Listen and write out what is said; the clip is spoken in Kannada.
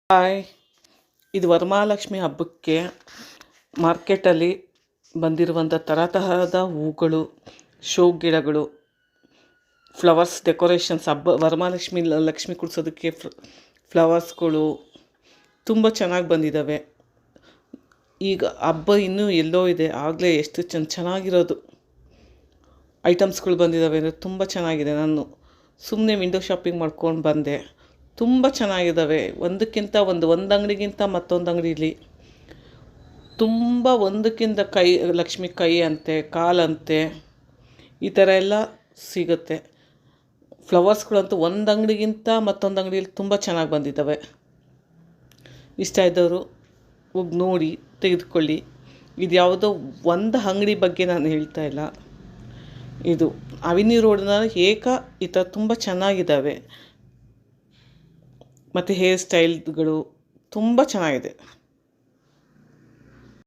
ಹಾಯ್, ಇದು ವರಮಹಾಲಕ್ಷ್ಮಿ ಹಬ್ಬಕ್ಕೆ ಮಾರ್ಕೆಟಲ್ಲಿ ಬಂದಿರುವಂಥ ತರಹದ ಹೂಗಳು, ಶೋ ಗಿಡಗಳು, ಫ್ಲವರ್ಸ್ ಡೆಕೋರೇಷನ್ಸ್. ವರಮಹಾಲಕ್ಷ್ಮಿ ಲಕ್ಷ್ಮಿ ಕೂರಿಸೋದಕ್ಕೆ ಫ್ಲವರ್ಸ್ಗಳು ತುಂಬ ಚೆನ್ನಾಗಿ ಬಂದಿದ್ದಾವೆ. ಈಗ ಹಬ್ಬ ಇನ್ನೂ ಎಲ್ಲೋ ಇದೆ, ಆಗಲೇ ಎಷ್ಟು ಚೆನ್ನಾಗಿರೋದು ಐಟಮ್ಸ್ಗಳು ಬಂದಿದ್ದಾವೆ ಅಂದರೆ ತುಂಬ ಚೆನ್ನಾಗಿದೆ. ನಾನು ಸುಮ್ಮನೆ ವಿಂಡೋ ಶಾಪಿಂಗ್ ಮಾಡ್ಕೊಂಡು ಬಂದೆ. ತುಂಬ ಚೆನ್ನಾಗಿದ್ದಾವೆ. ಒಂದಕ್ಕಿಂತ ಒಂದು ಅಂಗಡಿಗಿಂತ ಮತ್ತೊಂದು ಅಂಗಡೀಲಿ ತುಂಬ ಒಂದಕ್ಕಿಂತ ಲಕ್ಷ್ಮಿ ಕೈ ಅಂತೆ, ಕಾಲಂತೆ, ಈ ಥರ ಎಲ್ಲ ಸಿಗುತ್ತೆ. ಫ್ಲವರ್ಸ್ಗಳಂತೂ ಒಂದು ಅಂಗಡಿಗಿಂತ ಮತ್ತೊಂದು ಅಂಗಡಿಯಲ್ಲಿ ತುಂಬ ಚೆನ್ನಾಗಿ ಬಂದಿದ್ದಾವೆ. ಇಷ್ಟ ಇದ್ದವರು ಹೋಗಿ ನೋಡಿ ತೆಗೆದುಕೊಳ್ಳಿ. ಇದು ಯಾವುದೋ ಒಂದು ಅಂಗಡಿ ಬಗ್ಗೆ ನಾನು ಹೇಳ್ತಾ ಇಲ್ಲ. ಇದು ಅವಿನಿ ರೋಡ್ನ ಈ ಥರ ತುಂಬ ಚೆನ್ನಾಗಿದ್ದಾವೆ. ಮತ್ತು ಹೇರ್ ಸ್ಟೈಲ್ಗಳು ತುಂಬ ಚೆನ್ನಾಗಿದೆ.